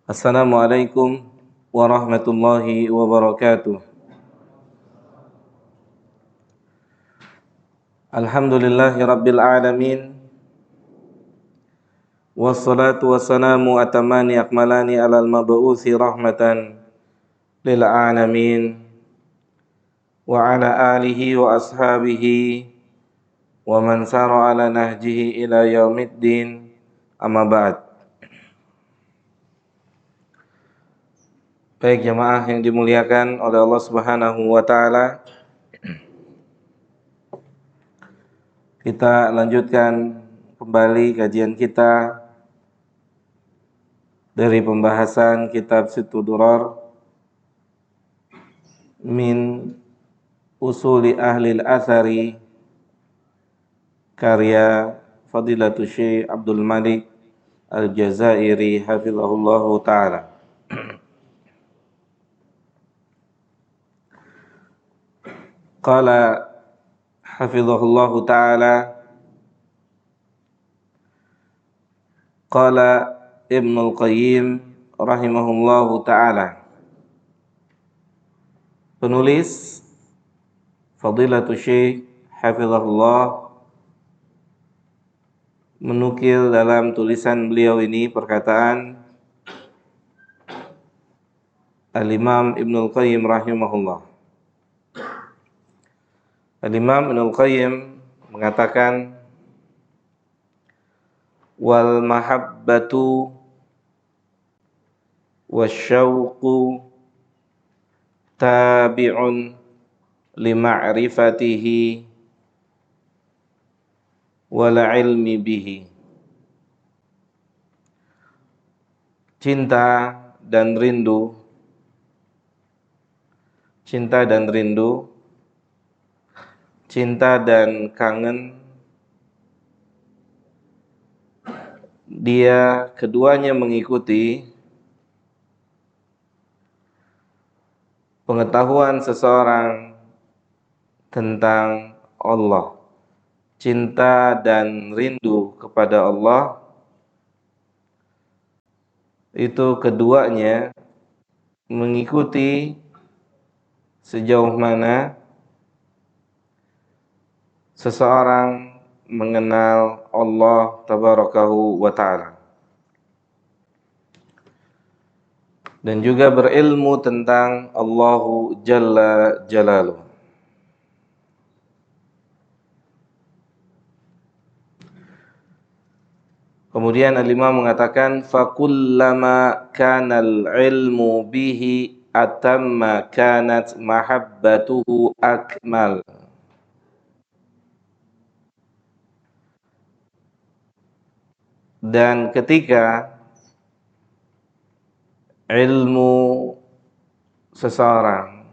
Assalamualaikum warahmatullahi wabarakatuh. Alhamdulillahi rabbil alamin. Wassalatu wassalamu atamani akmalani alal mab'uthi rahmatan lil alamin. Wa ala alihi wa ashabihi wa man sara ala nahjihi ila yaumiddin. Amma ba'd. Baik jamaah yang dimuliakan oleh Allah Subhanahu wa taala, kita lanjutkan kembali kajian kita dari pembahasan kitab Sittud Durar min usuli ahlil athari karya Fadilatul Syekh Abdul Malik Al-Jazairi hafizahullahu ta'ala. Qala hafizahullahu ta'ala, qala Ibnul Qayyim rahimahullahu ta'ala. Penulis Fadilatul Syekh hafizahullah menukil dalam tulisan beliau ini perkataan Al-Imam Ibnul Qayyim rahimahullah. Al-Imam Ibnul Qayyim mengatakan, wal mahabbatu wasyauqu tabi'un lima'rifatihi wal ilmi bihi. Cinta dan rindu, cinta dan kangen, dia keduanya mengikuti pengetahuan seseorang tentang Allah. Cinta dan rindu kepada Allah itu keduanya mengikuti sejauh mana seseorang mengenal Allah tabarakahu wa ta'ala dan juga berilmu tentang Allahu jalla jalaluh. Kemudian Al-Imam mengatakan, fakullama kanal ilmu bihi atamma kanat mahabbatuhu akmal. Dan ketika ilmu seseorang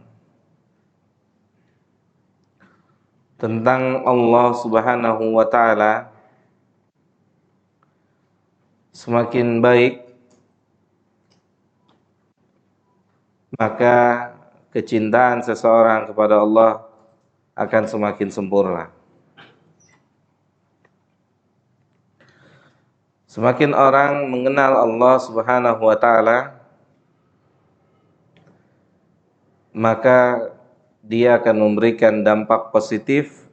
tentang Allah Subhanahu wa ta'ala semakin baik, maka kecintaan seseorang kepada Allah akan semakin sempurna. Semakin orang mengenal Allah Subhanahu wa ta'ala, maka dia akan memberikan dampak positif.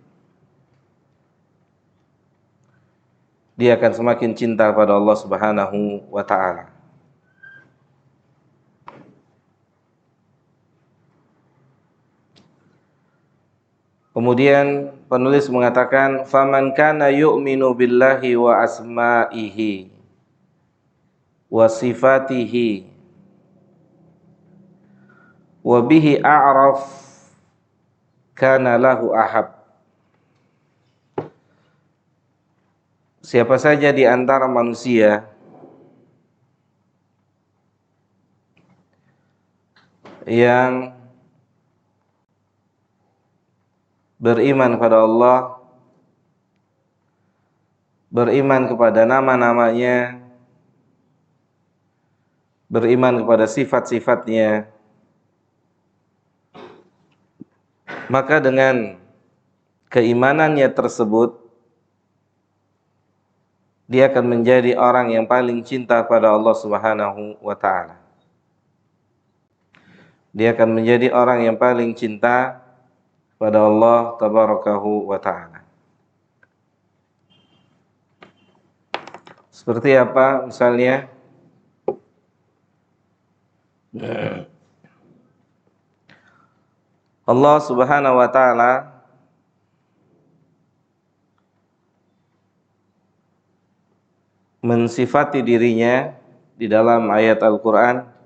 Dia akan semakin cinta pada Allah Subhanahu wa ta'ala. Kemudian penulis mengatakan, faman kana yu'minu billahi wa asma'ihi wa sifatihi wa bihi a'raf kana lahu ahab. Siapa saja di antara manusia yang beriman kepada Allah, beriman kepada nama-namanya, beriman kepada sifat-sifatnya, maka dengan keimanannya tersebut dia akan menjadi orang yang paling cinta pada Allah Subhanahu wa taala. Dia akan menjadi orang yang paling cinta pada Allah tabarakahu wa taala. Seperti apa misalnya? Allah Subhanahu wa taala mensifati dirinya di dalam ayat Al-Qur'an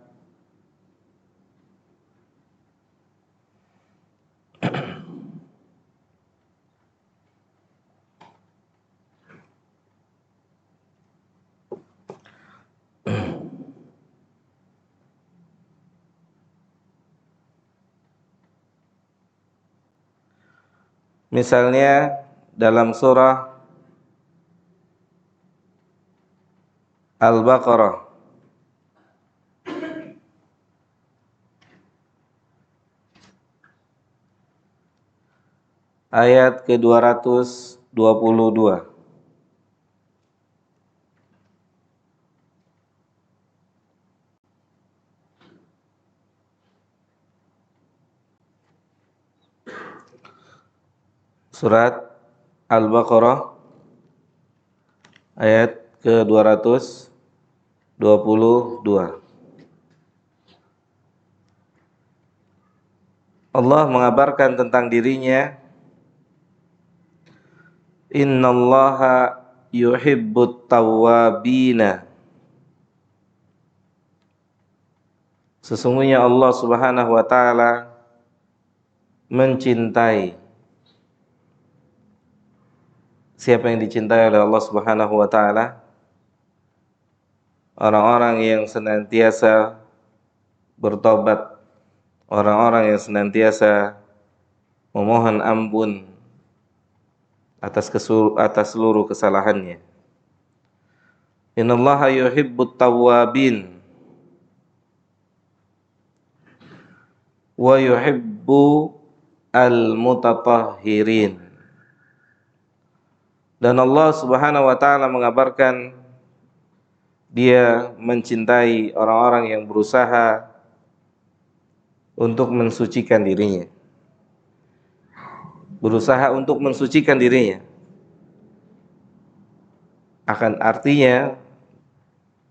misalnya dalam surah Al-Baqarah ayat ke-222. Surat Al-Baqarah ayat ke-222. Allah mengabarkan tentang dirinya, innallaha yuhibbut tawwabina. Sesungguhnya Allah Subhanahu wa taala mencintai. Siapa yang dicintai oleh Allah Subhanahu wa taala? Orang-orang yang senantiasa bertobat, orang-orang yang senantiasa memohon ampun atas seluruh kesalahannya. Innallaha yuhibbut tawwabin wa yuhibbu al-mutatahhirin. Dan Allah Subhanahu wa taala mengabarkan Dia mencintai orang-orang yang berusaha untuk mensucikan dirinya. Berusaha untuk mensucikan dirinya. Artinya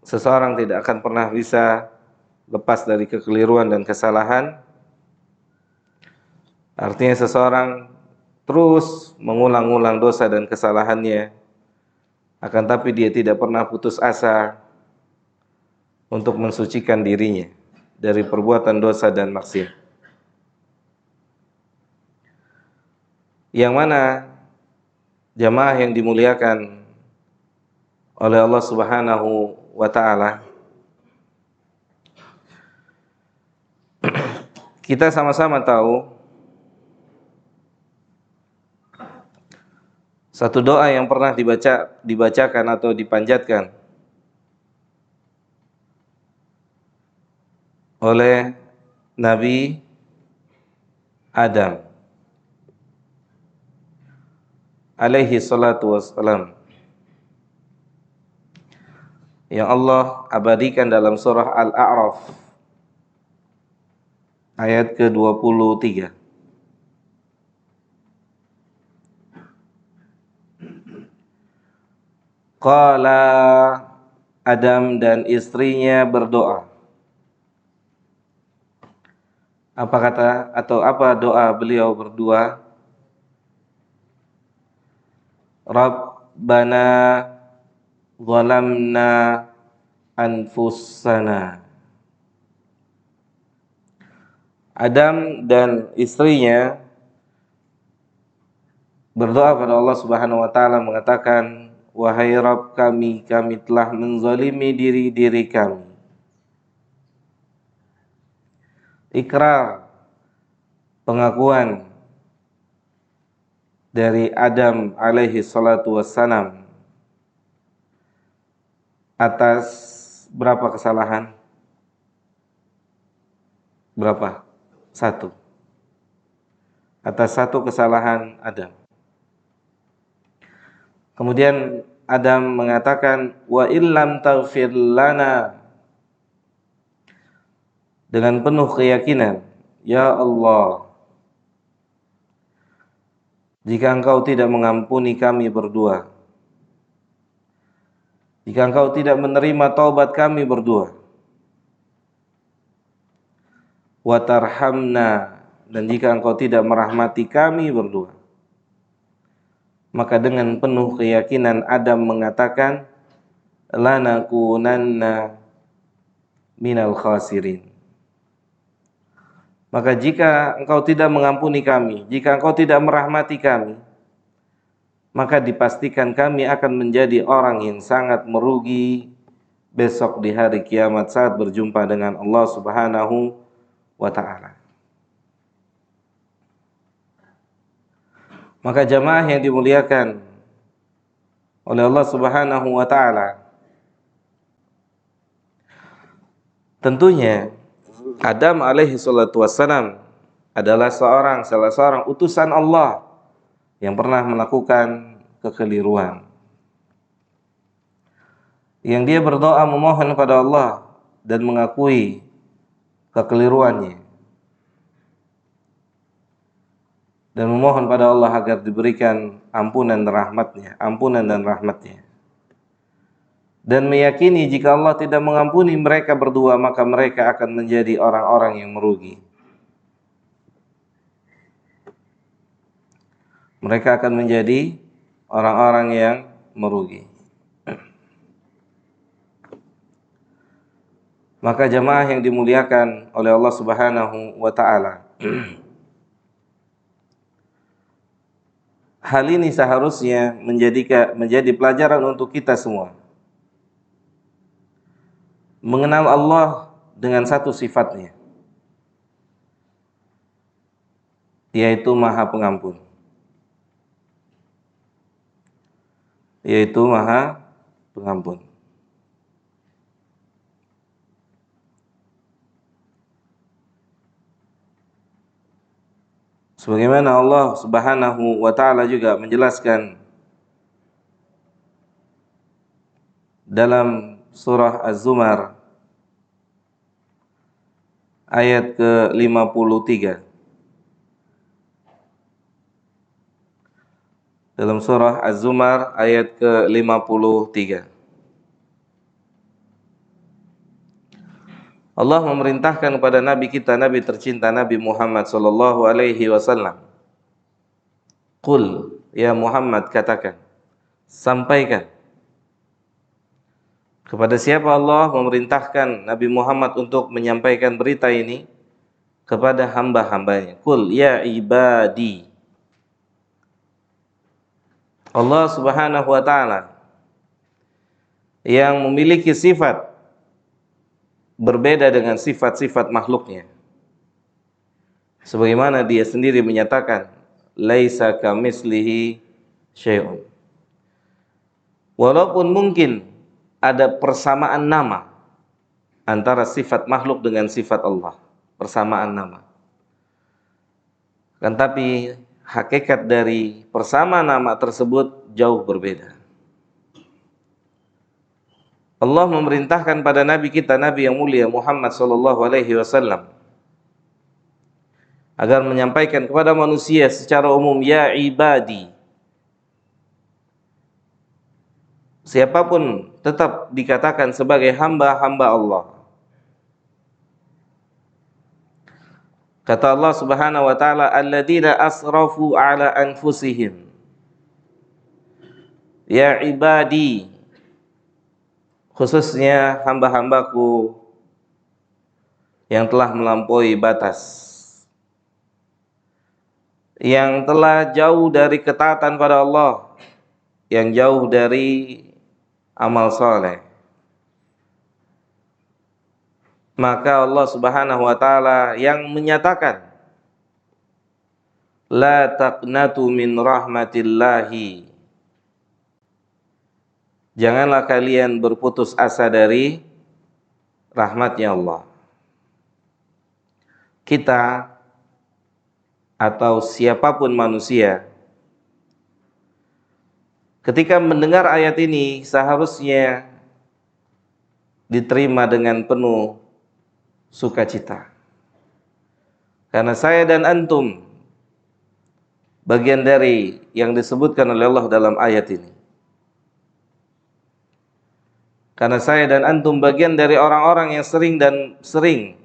seseorang tidak akan pernah bisa lepas dari kekeliruan dan kesalahan. Artinya seseorang terus mengulang-ulang dosa dan kesalahannya, akan tapi dia tidak pernah putus asa untuk mensucikan dirinya dari perbuatan dosa dan maksiat. Yang mana jamaah yang dimuliakan oleh Allah Subhanahu wa taala, kita sama-sama tahu satu doa yang pernah dibacakan atau dipanjatkan oleh Nabi Adam alaihi salatu wassalam, yang Allah abadikan dalam surah Al-A'raf ayat ke-23. Qala, Adam dan istrinya berdoa. Apa doa beliau berdua? Rabbana zalamna anfusana. Adam dan istrinya berdoa pada Allah Subhanahu wa taala mengatakan, wahai Rabb kami telah menzalimi diri kami. Ikrar, pengakuan dari Adam alaihi salatu wassalam atas berapa kesalahan? Berapa? Satu. Atas satu kesalahan Adam. Kemudian Adam mengatakan, wa illam taghfir lana, dengan penuh keyakinan, ya Allah, jika Engkau tidak mengampuni kami berdua, jika Engkau tidak menerima taubat kami berdua, wa tarhamna, dan jika Engkau tidak merahmati kami berdua, maka dengan penuh keyakinan Adam mengatakan, lanakunanna minal khasirin. Maka jika Engkau tidak mengampuni kami, jika Engkau tidak merahmati kami, maka dipastikan kami akan menjadi orang yang sangat merugi besok di hari kiamat saat berjumpa dengan Allah Subhanahu wa ta'ala. Maka jamaah yang dimuliakan oleh Allah Subhanahu wa ta'ala, tentunya Adam alaihi salatu wassalam adalah salah seorang utusan Allah yang pernah melakukan kekeliruan, yang dia berdoa memohon kepada Allah dan mengakui kekeliruannya dan memohon pada Allah agar diberikan ampunan dan rahmatnya, dan meyakini jika Allah tidak mengampuni mereka berdua, maka mereka akan menjadi orang-orang yang merugi. Mereka akan menjadi orang-orang yang merugi. Maka jamaah yang dimuliakan oleh Allah Subhanahu wa ta'ala, hal ini seharusnya menjadi pelajaran untuk kita semua. Mengenal Allah dengan satu sifatnya, yaitu Maha Pengampun, Sebagaimana Allah Subhanahu wa ta'ala juga menjelaskan dalam surah Az-Zumar ayat ke-53. Dalam surah Az-Zumar ayat ke-53, Allah memerintahkan kepada Nabi kita, Nabi tercinta Nabi Muhammad sallallahu alaihi wasallam, Qul, ya Muhammad, katakan, sampaikan. Kepada siapa Allah memerintahkan Nabi Muhammad untuk menyampaikan berita ini? Kepada hamba-hambanya. Qul ya ibadi. Allah Subhanahu wa ta'ala yang memiliki sifat berbeda dengan sifat-sifat makhluknya, sebagaimana dia sendiri menyatakan, laisa kamislihi syai'un. Walaupun mungkin ada persamaan nama antara sifat makhluk dengan sifat Allah, persamaan nama, kan tapi hakikat dari persamaan nama tersebut jauh berbeda. Allah memerintahkan pada Nabi kita, Nabi yang mulia Muhammad sallallahu alaihi wasallam, agar menyampaikan kepada manusia secara umum, ya ibadi. Siapapun tetap dikatakan sebagai hamba-hamba Allah. Kata Allah Subhanahu wa ta'ala, alladzina asrafu ala anfusihim, ya ibadi, khususnya hamba-hambaku yang telah melampaui batas, yang telah jauh dari ketaatan pada Allah, yang jauh dari amal soleh. Maka Allah Subhanahu wa ta'ala yang menyatakan, la taqnatu min rahmatillahi, janganlah kalian berputus asa dari rahmatnya Allah. Kita atau siapapun manusia ketika mendengar ayat ini seharusnya diterima dengan penuh sukacita. Karena saya dan antum bagian dari yang disebutkan oleh Allah dalam ayat ini. Karena saya dan antum bagian dari orang-orang yang sering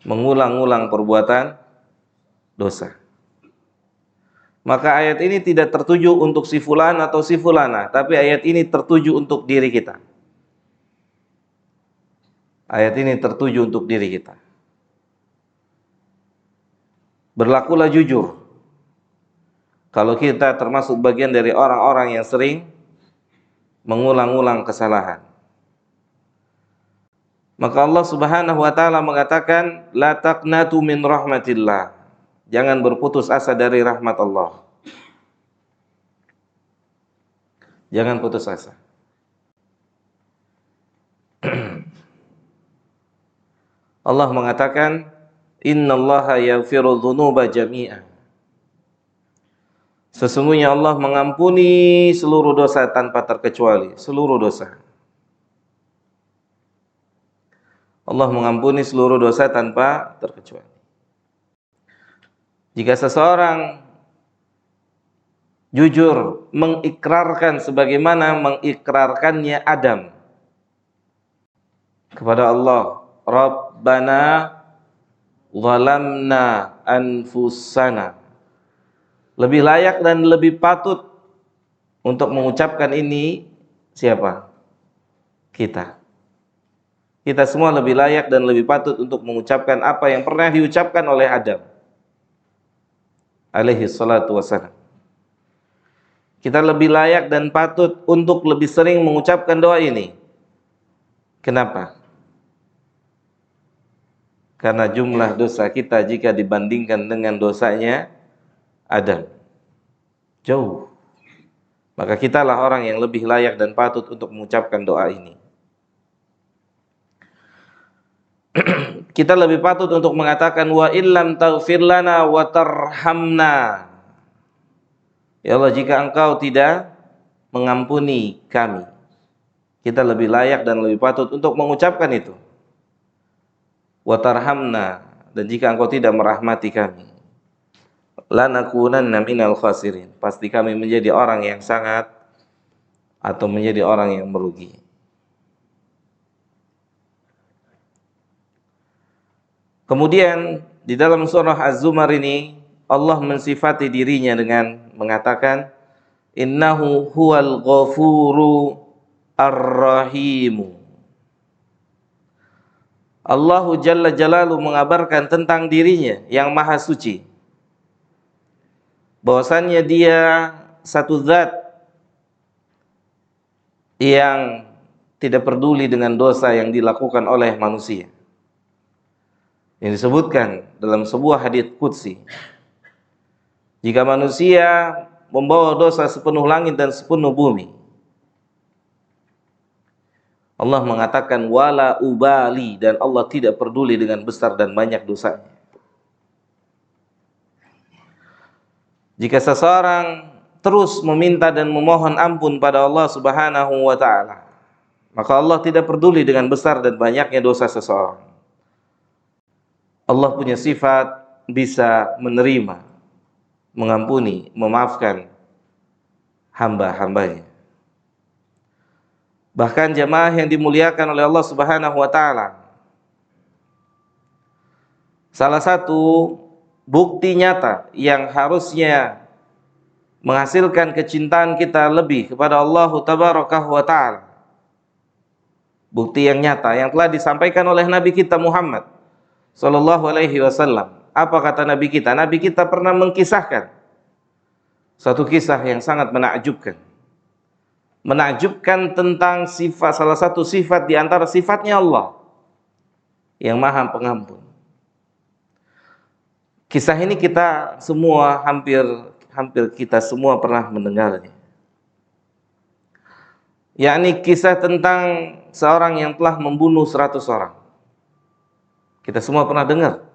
mengulang-ulang perbuatan dosa. Maka ayat ini tidak tertuju untuk si fulan atau si fulana, tapi ayat ini tertuju untuk diri kita. Ayat ini tertuju untuk diri kita. Berlakulah jujur. Kalau kita termasuk bagian dari orang-orang yang sering mengulang-ulang kesalahan. Maka Allah Subhanahu wa taala mengatakan, la taqnatu min rahmatillah. Jangan berputus asa dari rahmat Allah. Jangan putus asa. Allah mengatakan, innallaha yaghfiru dzunuba jami'an. Sesungguhnya Allah mengampuni seluruh dosa tanpa terkecuali, seluruh dosa. Allah mengampuni seluruh dosa tanpa terkecuali. Jika seseorang jujur mengikrarkan sebagaimana mengikrarkannya Adam kepada Allah, Rabbana zalamna anfusana, lebih layak dan lebih patut untuk mengucapkan ini siapa? Kita. Kita semua lebih layak dan lebih patut untuk mengucapkan apa yang pernah diucapkan oleh Adam alaihi salatu wassalam. Kita lebih layak dan patut untuk lebih sering mengucapkan doa ini. Kenapa? Karena jumlah dosa kita jika dibandingkan dengan dosanya Adam, jauh. Maka kitalah orang yang lebih layak dan patut untuk mengucapkan doa ini. Kita lebih patut untuk mengatakan wa illam taghfir lana wa tarhamna. Ya Allah, jika Engkau tidak mengampuni kami, kita lebih layak dan lebih patut untuk mengucapkan itu. Wa tarhamna, dan jika Engkau tidak merahmati kami, lanakunanna minal khasirin, pasti kami menjadi orang yang sangat atau menjadi orang yang merugi. Kemudian di dalam surah Az-Zumar ini Allah mensifati dirinya dengan mengatakan innahu huwal ghafuru ar-rahimu. Allahu Jalla Jalalu mengabarkan tentang dirinya yang maha suci, bahwasannya dia satu zat yang tidak peduli dengan dosa yang dilakukan oleh manusia. Yang disebutkan dalam sebuah hadits qudsi, jika manusia membawa dosa sepenuh langit dan sepenuh bumi, Allah mengatakan wala ubali, dan Allah tidak peduli dengan besar dan banyak dosanya. Jika seseorang terus meminta dan memohon ampun pada Allah Subhanahu wa taala, maka Allah tidak peduli dengan besar dan banyaknya dosa seseorang. Allah punya sifat bisa menerima, mengampuni, memaafkan hamba-hambanya. Bahkan jamaah yang dimuliakan oleh Allah Subhanahu wa taala, salah satu bukti nyata yang harusnya menghasilkan kecintaan kita lebih kepada Allah Tabaraka wa taala, bukti yang nyata yang telah disampaikan oleh Nabi kita Muhammad sallallahu alaihi wasallam. Apa kata Nabi kita? Nabi kita pernah mengkisahkan satu kisah yang sangat menakjubkan. Menakjubkan tentang sifat, salah satu sifat di antara sifatnya Allah yang Maha Pengampun. Kisah ini kita semua hampir kita semua pernah mendengarnya. Yakni kisah tentang seorang yang telah membunuh 100 orang. Kita semua pernah dengar.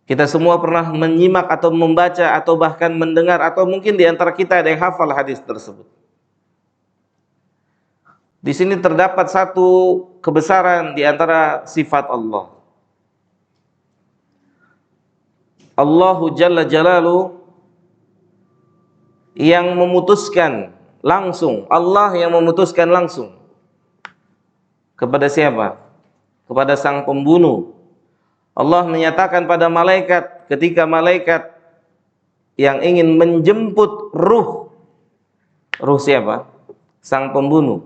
Kita semua pernah menyimak atau membaca atau bahkan mendengar, atau mungkin di antara kita ada yang hafal hadis tersebut. Di sini terdapat satu kebesaran di antara sifat Allah. Allahu Jalla Jalalu yang memutuskan langsung, Allah yang memutuskan langsung. Kepada siapa? Kepada sang pembunuh. Allah menyatakan pada malaikat, ketika malaikat yang ingin menjemput ruh siapa? Sang pembunuh.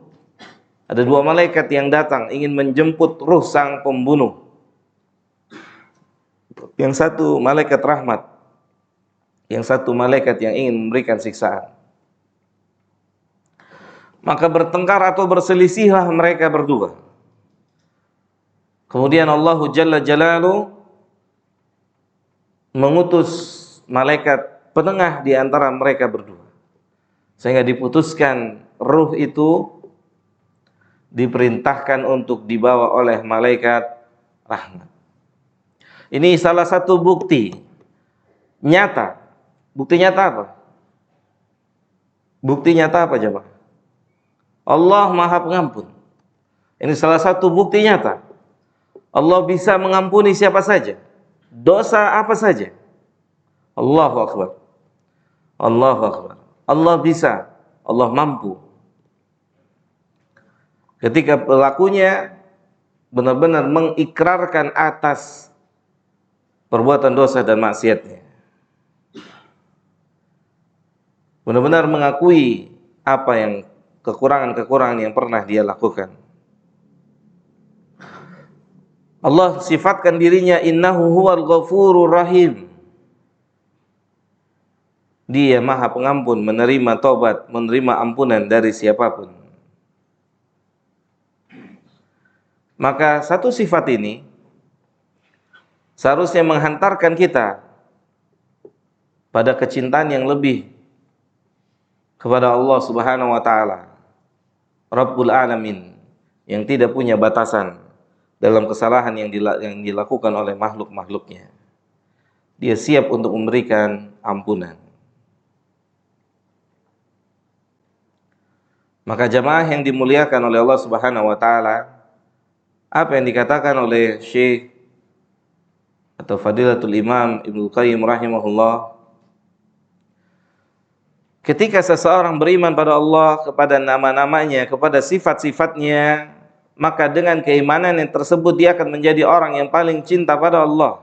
Ada dua malaikat yang datang ingin menjemput ruh sang pembunuh. Yang satu malaikat rahmat, yang satu malaikat yang ingin memberikan siksaan. Maka bertengkar atau berselisihlah mereka berdua. Kemudian Allah Jalla Jalalu mengutus malaikat penengah di antara mereka berdua, sehingga diputuskan ruh itu diperintahkan untuk dibawa oleh malaikat rahmat. Ini salah satu bukti nyata. Bukti nyata apa? Bukti nyata apa coba? Allah Maha Pengampun. Ini salah satu bukti nyata. Allah bisa mengampuni siapa saja, dosa apa saja. Allahu Akbar. Allahu Akbar. Allah bisa, Allah mampu. Ketika pelakunya benar-benar mengikrarkan atas perbuatan dosa dan maksiatnya, benar-benar mengakui apa yang kekurangan-kekurangan yang pernah dia lakukan. Allah sifatkan dirinya innahu huwal ghafurur rahim. Dia Maha Pengampun, menerima tobat, menerima ampunan dari siapapun. Maka satu sifat ini seharusnya menghantarkan kita pada kecintaan yang lebih kepada Allah Subhanahu wa taala, Rabbul Alamin, yang tidak punya batasan dalam kesalahan yang dilakukan oleh makhluk-makhluknya. Dia siap untuk memberikan ampunan. Maka jamaah yang dimuliakan oleh Allah Subhanahu wa taala, apa yang dikatakan oleh Syekh atau Fadilatul Imam Ibnu Qayyim rahimahullah, ketika seseorang beriman pada Allah, kepada nama-namanya, kepada sifat-sifatnya, maka dengan keimanan yang tersebut dia akan menjadi orang yang paling cinta pada Allah.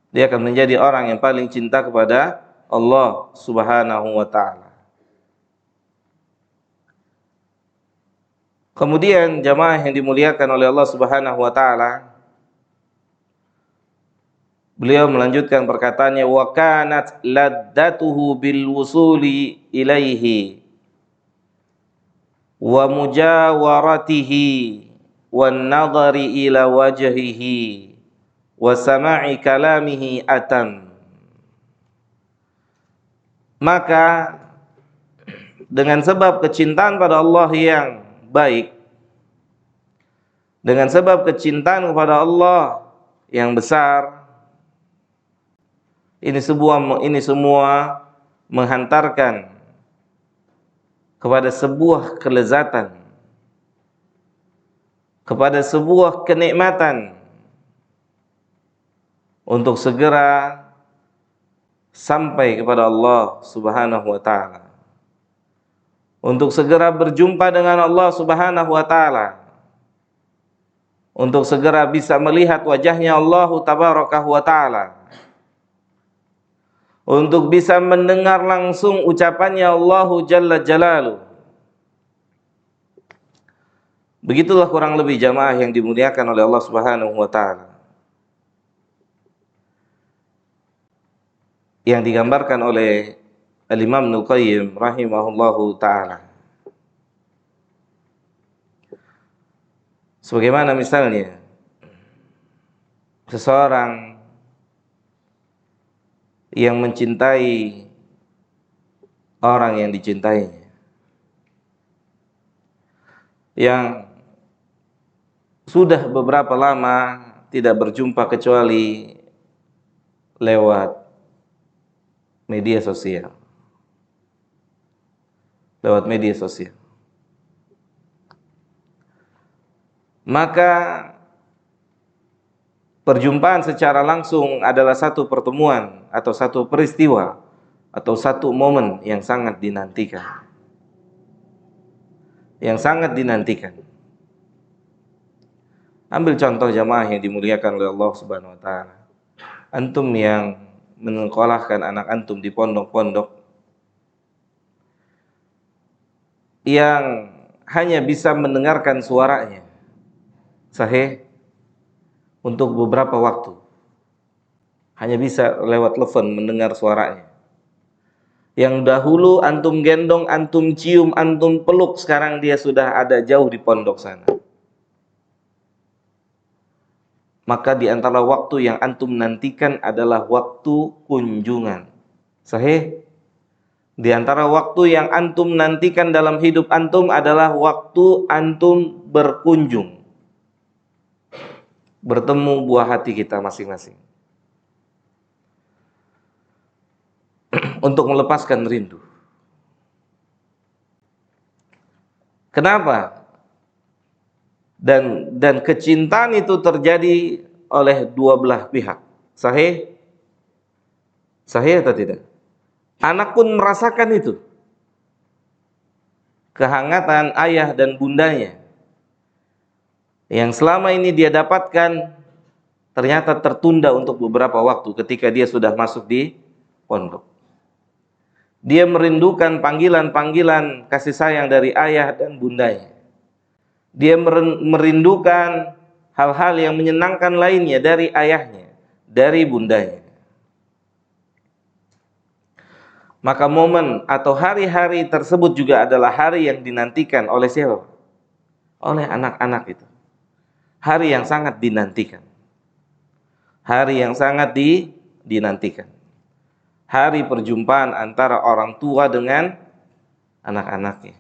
Dia akan menjadi orang yang paling cinta kepada Allah Subhanahu wa taala. Kemudian jamaah yang dimuliakan oleh Allah Subhanahu wa taala, beliau melanjutkan perkataannya, wa kanat laddatuhu bil wusuli ilaihi wa mujawaratihi wan nadhari ila wajhihi wa sama'i kalamihi atam. Maka dengan sebab kecintaan pada Allah yang baik, dengan sebab kecintaan kepada Allah yang besar, ini semua menghantarkan kepada sebuah kelezatan, kepada sebuah kenikmatan untuk segera sampai kepada Allah Subhanahu wa taala, untuk segera berjumpa dengan Allah Subhanahu wa taala, untuk segera bisa melihat wajahnya Allah Tabarakahu wa taala, untuk bisa mendengar langsung ucapannya Allahu Jalla Jalalu. Begitulah kurang lebih jamaah yang dimuliakan oleh Allah Subhanahu wa taala, yang digambarkan oleh Al-Imam Ibnu Qayyim rahimahullahu taala. Sebagaimana misalnya seseorang yang mencintai orang yang dicintainya, yang sudah beberapa lama tidak berjumpa kecuali lewat media sosial. Lewat media sosial. Maka perjumpaan secara langsung adalah satu pertemuan atau satu peristiwa atau satu momen yang sangat dinantikan. Yang sangat dinantikan. Ambil contoh jamaah yang dimuliakan oleh Allah Subhanahu wa taala. Antum yang menyekolahkan anak antum di pondok-pondok yang hanya bisa mendengarkan suaranya sahih untuk beberapa waktu. Hanya bisa lewat telepon mendengar suaranya. Yang dahulu antum gendong, antum cium, antum peluk, sekarang dia sudah ada jauh di pondok sana. Maka di antara waktu yang antum nantikan adalah waktu kunjungan. Sahih? Di antara waktu yang antum nantikan dalam hidup antum adalah waktu antum berkunjung. Bertemu buah hati kita masing-masing. Untuk melepaskan rindu. Kenapa? Dan kecintaan itu terjadi oleh dua belah pihak. Sahih? Sahih atau tidak? Anak pun merasakan itu. Kehangatan ayah dan bundanya. Yang selama ini dia dapatkan ternyata tertunda untuk beberapa waktu ketika dia sudah masuk di pondok. Dia merindukan panggilan-panggilan kasih sayang dari ayah dan bundanya. Dia merindukan hal-hal yang menyenangkan lainnya dari ayahnya, dari bundanya. Maka momen atau hari-hari tersebut juga adalah hari yang dinantikan oleh siapa? Oleh anak-anak itu. Hari yang sangat dinantikan. Hari yang sangat dinantikan. Hari perjumpaan antara orang tua dengan anak-anaknya.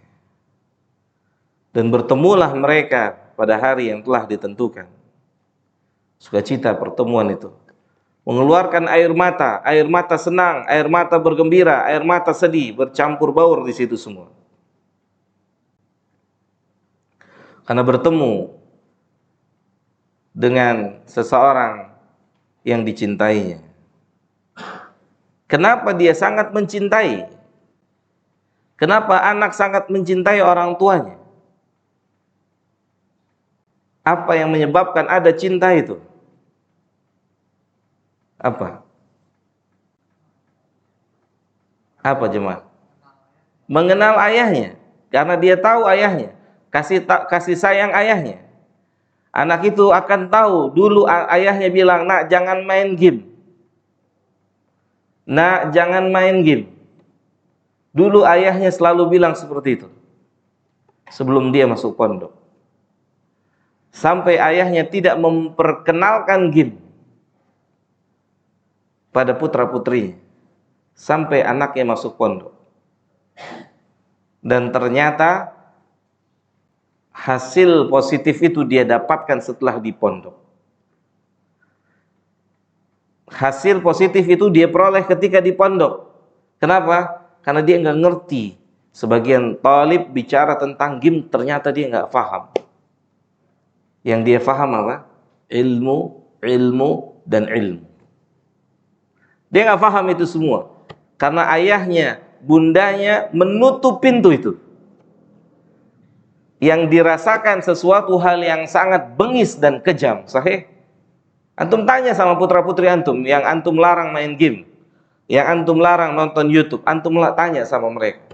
Dan bertemulah mereka pada hari yang telah ditentukan. Sukacita pertemuan itu. Mengeluarkan air mata senang, air mata bergembira, air mata sedih, bercampur baur di situ semua. Karena bertemu dengan seseorang yang dicintainya. Kenapa dia sangat mencintai? Kenapa anak sangat mencintai orang tuanya? Apa yang menyebabkan ada cinta itu? Apa? Apa jemaah? Mengenal ayahnya. Karena dia tahu ayahnya. Kasih sayang ayahnya. Anak itu akan tahu. Dulu ayahnya bilang, nak jangan main game. Nak jangan main game. Dulu ayahnya selalu bilang seperti itu. Sebelum dia masuk pondok. Sampai ayahnya tidak memperkenalkan game pada putra-putrinya. Sampai anaknya masuk pondok. Dan ternyata hasil positif itu dia dapatkan setelah di pondok. Hasil positif itu dia peroleh ketika di pondok. Kenapa? Karena dia nggak ngerti. Sebagian talib bicara tentang game, ternyata dia nggak paham. Yang dia paham apa? Ilmu, dan ilmu. Dia nggak paham itu semua. Karena ayahnya, bundanya menutup pintu itu. Yang dirasakan sesuatu hal yang sangat bengis dan kejam. Sahih? Antum tanya sama putra-putri antum, yang antum larang main game, yang antum larang nonton YouTube, antum tanya sama mereka.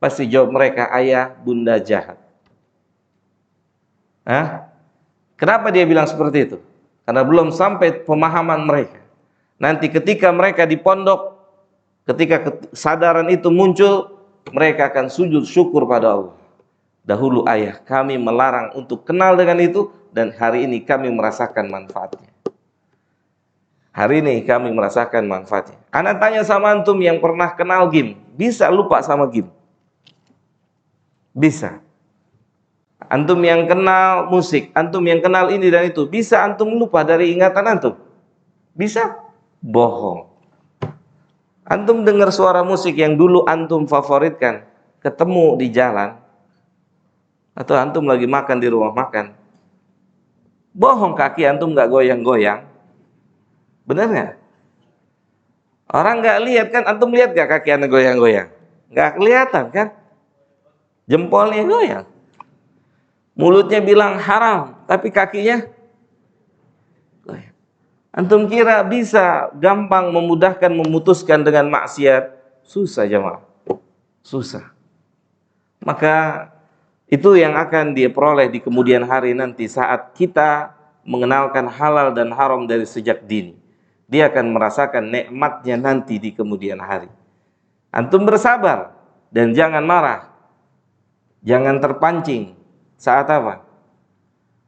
Pasti jawab mereka, ayah, bunda jahat. Hah? Kenapa dia bilang seperti itu? Karena belum sampai pemahaman mereka. Nanti ketika mereka di pondok, ketika kesadaran itu muncul, mereka akan sujud syukur pada Allah. Dahulu ayah kami melarang untuk kenal dengan itu, dan hari ini kami merasakan manfaatnya. Hari ini kami merasakan manfaatnya. Anak tanya sama antum yang pernah kenal game, bisa lupa sama game? Bisa. Antum yang kenal musik, antum yang kenal ini dan itu, bisa antum lupa dari ingatan antum? Bisa? Bohong. Antum dengar suara musik yang dulu antum favoritkan, ketemu di jalan, atau antum lagi makan di rumah makan, bohong kaki antum nggak goyang-goyang, benar nggak? Orang nggak lihat kan, antum lihat nggak kaki anda goyang-goyang? Nggak kelihatan kan? Jempolnya goyang. Mulutnya bilang haram, tapi kakinya goyang. Antum kira bisa gampang memudahkan memutuskan dengan maksiat? Susah jemaah, susah. Maka itu yang akan dia peroleh di kemudian hari nanti saat kita mengenalkan halal dan haram dari sejak dini. Dia akan merasakan nikmatnya nanti di kemudian hari. Antum bersabar dan jangan marah, jangan terpancing. Saat apa?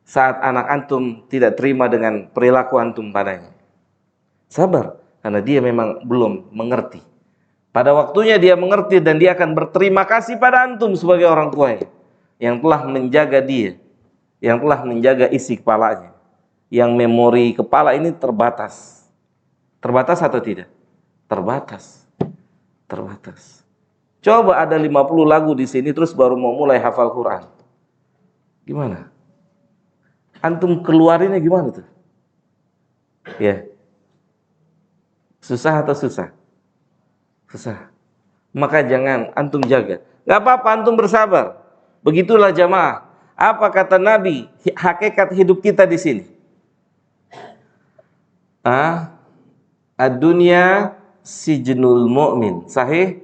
Saat anak antum tidak terima dengan perilaku antum padanya. Sabar, karena dia memang belum mengerti. Pada waktunya dia mengerti dan dia akan berterima kasih pada antum sebagai orang tuanya yang telah menjaga dia, yang telah menjaga isi kepalanya. Yang memori kepala ini terbatas. Terbatas atau tidak? Terbatas. Terbatas. Coba ada 50 lagu di sini terus baru mau mulai hafal Quran. Gimana? Antum keluarinnya gimana tuh? Ya. Susah atau susah? Susah. Maka jangan antum jaga. Gak apa-apa antum bersabar. Begitulah jamaah. Apa kata Nabi? Hakikat hidup kita di sini. Ad-dunya sijnul mu'min. Sahih?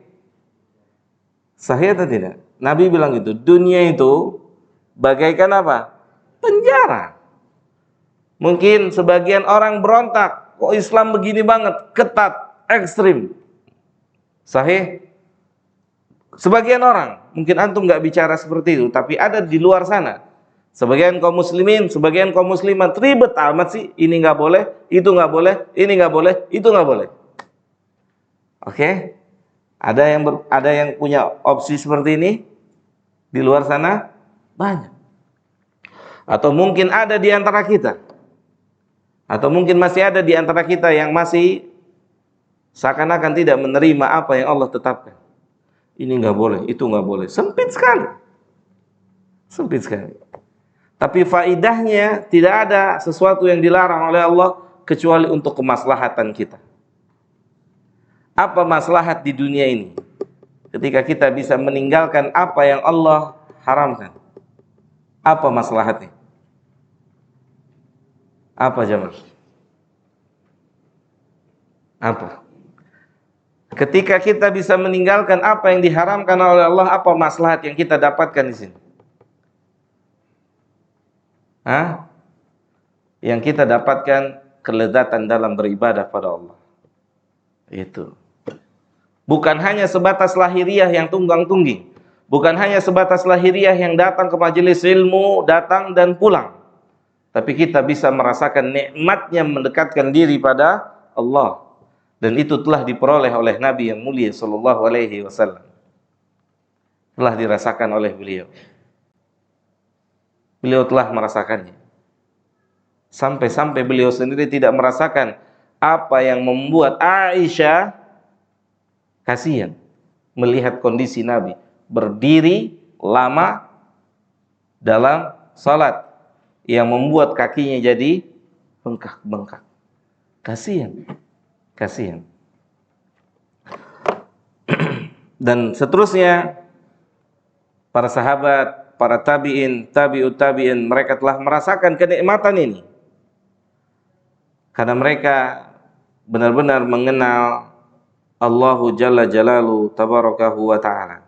Sahih atau tidak? Nabi bilang gitu. Dunia itu bagaikan apa? Penjara. Mungkin sebagian orang berontak. Kok Islam begini banget? Ketat, ekstrim. Sahih? Sebagian orang, mungkin antum nggak bicara seperti itu, tapi ada di luar sana. Sebagian kaum muslimin, sebagian kaum muslimat ribet amat sih. Ini nggak boleh, itu nggak boleh, ini nggak boleh, itu nggak boleh. Oke? Ada yang punya opsi seperti ini di luar sana? Banyak. Atau mungkin ada di antara kita. Atau mungkin masih ada di antara kita yang masih seakan-akan tidak menerima apa yang Allah tetapkan. Ini nggak boleh, itu nggak boleh. Sempit sekali. Sempit sekali. Tapi faidahnya tidak ada sesuatu yang dilarang oleh Allah kecuali untuk kemaslahatan kita. Apa maslahat di dunia ini? Ketika kita bisa meninggalkan apa yang Allah haramkan. Apa maslahatnya? Apa jemaah? Apa? Ketika kita bisa meninggalkan apa yang diharamkan oleh Allah, apa maslahat yang kita dapatkan di sini? Yang kita dapatkan kelezatan dalam beribadah pada Allah. Itu. Bukan hanya sebatas lahiriah yang tunggang-tungging. Bukan hanya sebatas lahiriah yang datang ke majelis ilmu, datang dan pulang. Tapi kita bisa merasakan nikmatnya mendekatkan diri pada Allah. Dan itu telah diperoleh oleh Nabi yang mulia sallallahu alaihi wasallam. Telah dirasakan oleh beliau. Beliau telah merasakannya. Sampai-sampai beliau sendiri tidak merasakan apa yang membuat Aisyah kasihan melihat kondisi Nabi berdiri lama dalam salat yang membuat kakinya jadi bengkak-bengkak. Kasihan. Kasihan. Dan seterusnya para sahabat, para tabi'in, tabi'ut tabi'in, mereka telah merasakan kenikmatan ini. Karena mereka benar-benar mengenal Allahu Jalla Jalalu Tabarakahu wa Ta'ala.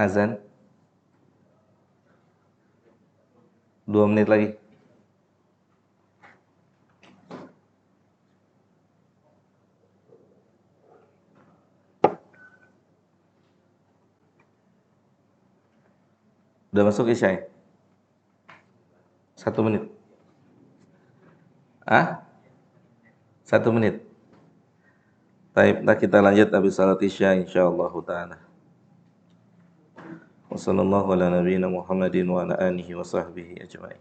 Azan 2 menit lagi. Udah masuk isya ya? 1 menit. Ah? 1 menit. Baik, nah kita lanjut habis salat Isya insyaallah taala. Wassallallahu ala nabiyyina Muhammadin wa ala alihi wa sahbihi ajma'in.